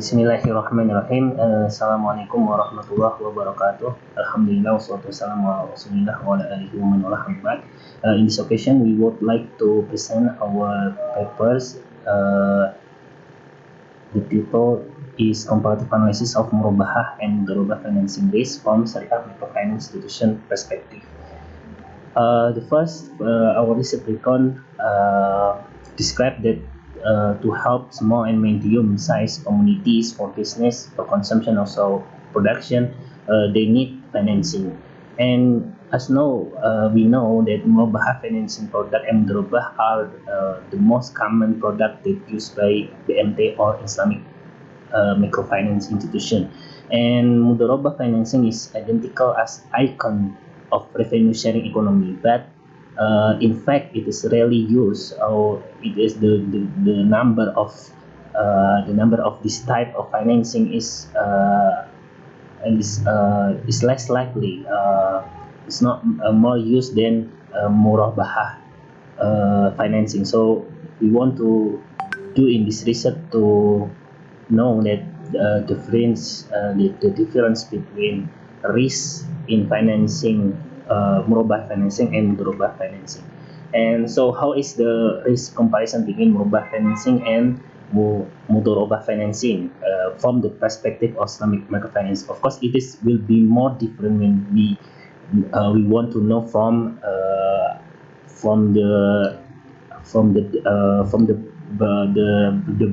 Bismillahirrahmanirrahim. Assalamualaikum warahmatullahi wabarakatuh. Alhamdulillah wassalatu wassalamu ala rasulillah wa ala alihi wa man walah. In this occasion, we would like to present our papers. The title is Comparative Analysis of Murabahah and Mudharabah Financing Risk from Sharia Microfinance Institution Perspective. The first, our research recon described that to help small and medium-sized communities for business, for consumption, also production, they need financing. And as we know that Murabahah financing product and Mudharabah are the most common product that used by BMT or Islamic microfinance institution. And Mudharabah financing is identical as icon of revenue sharing economy, but in fact, it is rarely used, or it is the number of this type of financing is less likely. It's not more used than Murabahah financing. So we want to do in this research to know that the difference between risk in financing Murabahah financing and Mudharabah financing. And so how is the risk comparison between Murabahah financing and Mudharabah financing from the perspective of Islamic microfinance? Of course, will be more different when we want to know from the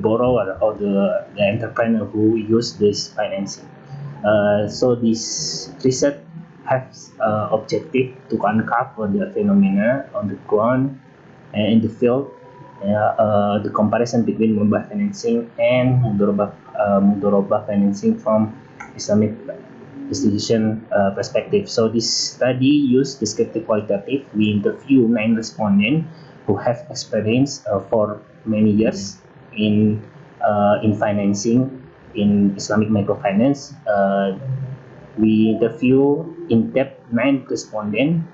borrower or the entrepreneur who use this financing. So this research has objective to uncover the phenomena on the ground and in the field, the comparison between Murabahah financing and Mudharabah financing from Islamic institution perspective. So this study used descriptive qualitative. We interview 9 respondents who have experience for many years in financing in Islamic microfinance. We interview in depth 9 respondents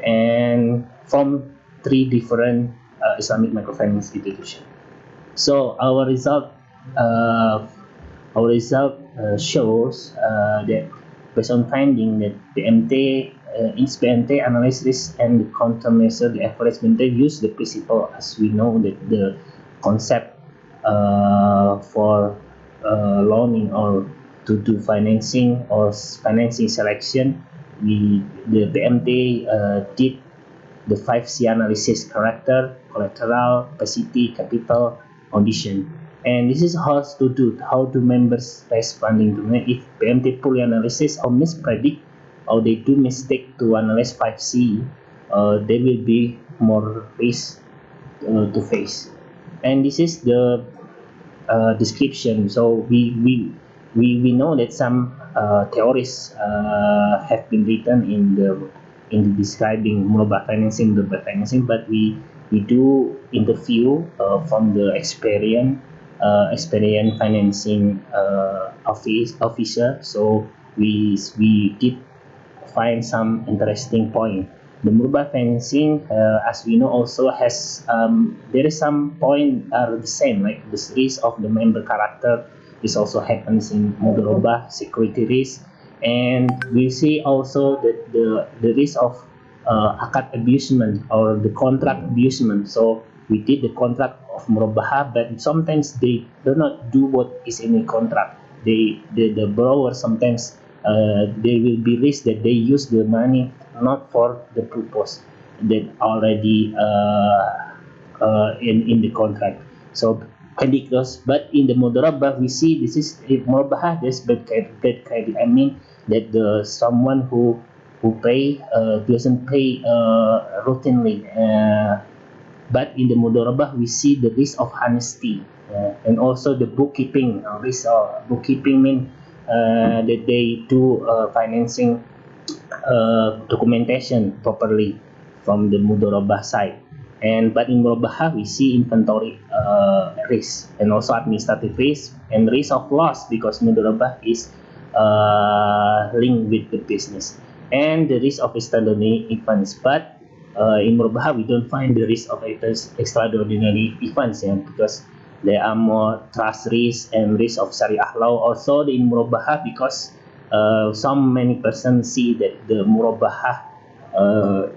and from 3 different Islamic microfinance institutions. So our result shows that based on finding that BMT analyze risk and the countermeasure the average BMT use the principle, as we know that the concept for loaning or to do financing or financing selection, the BMT did the 5C analysis: character, collateral, capacity, capital, condition. And this is how do members responding to it. If BMT fully analysis or mispredict or they do mistake to analyze 5C, there will be more risk to face. And this is the description. So we know that some theories have been written in the describing Murabahah financing, but we do interview from the experienced financing officer. So we did find some interesting point. The Murabahah financing, as we know, also has there is some point are the same, like the risk of the member character. This also happens in Mudharabah, security risk, and we see also that the risk of akad abusement or the contract abusement. So we did the contract of Murabahah, but sometimes they do not do what is in the contract. The borrower sometimes there will be risk that they use the money not for the purpose that already in the contract. So ridiculous. But in the Mudharabah, we see this is Murabahah. There's bad credit. I mean that the someone who pay doesn't pay routinely. But in the Mudharabah, we see the risk of honesty and also the bookkeeping. Risk of bookkeeping mean that they do financing documentation properly from the Mudharabah side. But in Murabahah, we see inventory risk and also administrative risk and risk of loss, because Mudharabah is linked with the business, and the risk of extraordinary events. But in Murabahah, we don't find the risk of extraordinary events, because there are more trust risk and risk of Sharia law. Also, the in Murabahah, because some many persons see that the Murabahah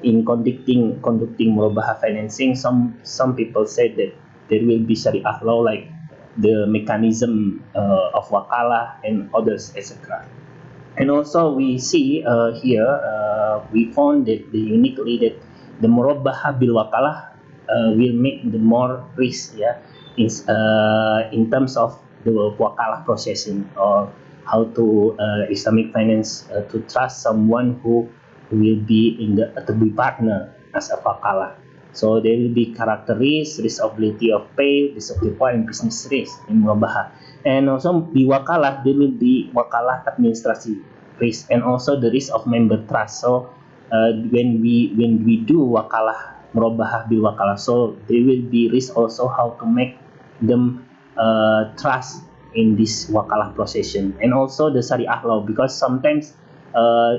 in conducting Murabahah financing, some people say that there will be Sharia law like the mechanism of wakalah and others, etc. And also we see here we found that the uniquely that the murabaha bil wakalah will make the more risk, yeah, in terms of the wakalah processing, or how to Islamic finance to trust someone who will be in the to be partner as a wakalah. So there will be character risk of ability of pay, risk of default, and business risk in murabaha. And also di wakalah there will be wakalah administrasi risk, and also the risk of member trust. So when we do wakalah murabahah bil wakalah, so there will be risk also how to make them trust in this wakalah procession, and also the syariah law, because sometimes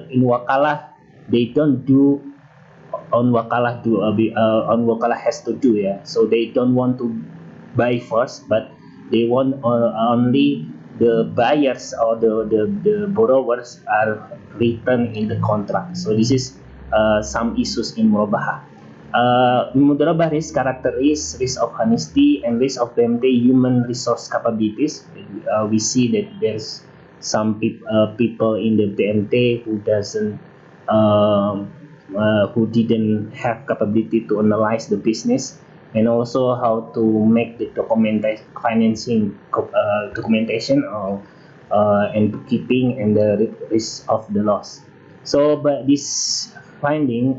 in wakalah they don't do on wakalah has to do, yeah, so they don't want to buy first, but they want only the buyers or the borrowers are written in the contract. So this is some issues in murabahah. Mudharabah risk, character risk of honesty, and risk of PMT human resource capabilities. We see that there's some people in the PMT who didn't have capability to analyze the business, and also how to make the financing documentation and bookkeeping and the risk of the loss. So, but this finding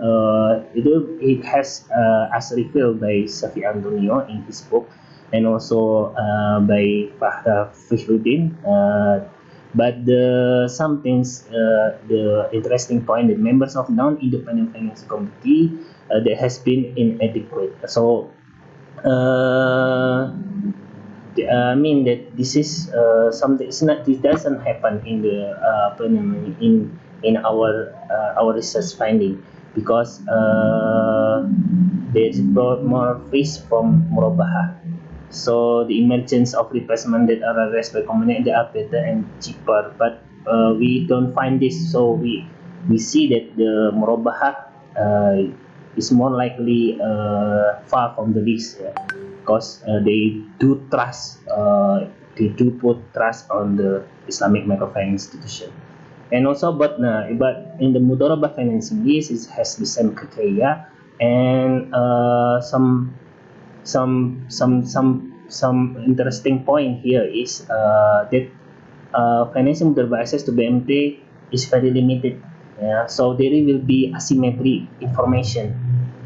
it has as revealed by Fianto in his book, and also by Fahruddin. But some things, the interesting point that members of non-independent finance committee that has been inadequate. So I mean that this is something. It's not. This doesn't happen in the in our research finding, because there's more risk from murabahah. So the emergence of replacement that are addressed by component that are better and cheaper, but we don't find this. So we see that the murabahah is more likely far from the risk, yeah, because they do put trust on the Islamic microfinance institution. And also, but in the Mudharabah financing list, it has the same criteria, and some interesting point here is that financing Mudharabah access to BMT is very limited. Yeah, so there will be asymmetry information,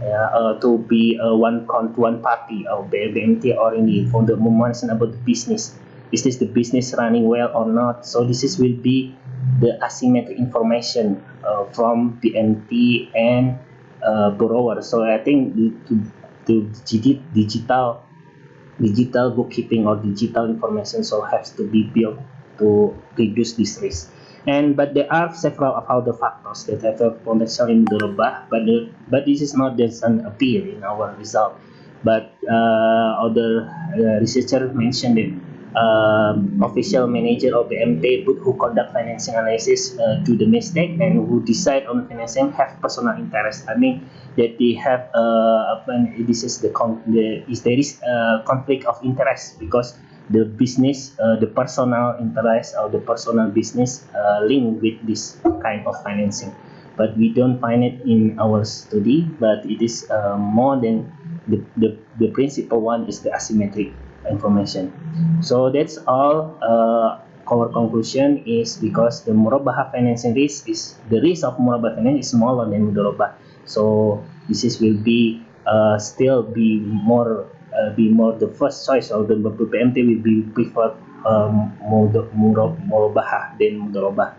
yeah, to be one party of BMT or any for the information about the business. Is this the business running well or not? So this is will be the asymmetric information from BMT and borrower. So I think to digital bookkeeping or digital information so has to be built to reduce this risk. And but there are several of other factors that have a potential in Mudharabah, but this is not just an appeal in our result. But other researchers mentioned that official manager of the MT who conduct financing analysis do the mistake, and who decide on financing have personal interest. I mean that they have this is there is a conflict of interest, because the business, the personal interest or the personal business link with this kind of financing. But we don't find it in our study, but it is more than the principal one is the asymmetric information. So that's all. Our conclusion is because the Murabahah financing risk is the risk of Murabahah finance is smaller than Mudharabah. So this is will be still be more the first choice of the PMT will be preferred Murabahah than Mudharabah.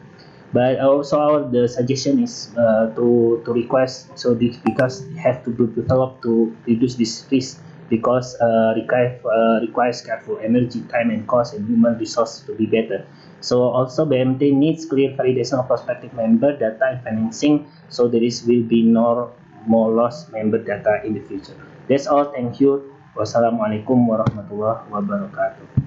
But also the suggestion is to request, so this because have to be developed to reduce this risk, because requires careful energy, time, and cost, and human resource to be better. So also BMT needs clear validation of prospective member data and financing, so there is will be no more lost member data in the future. That's all. Thank you. Wassalamualaikum warahmatullahi wabarakatuh.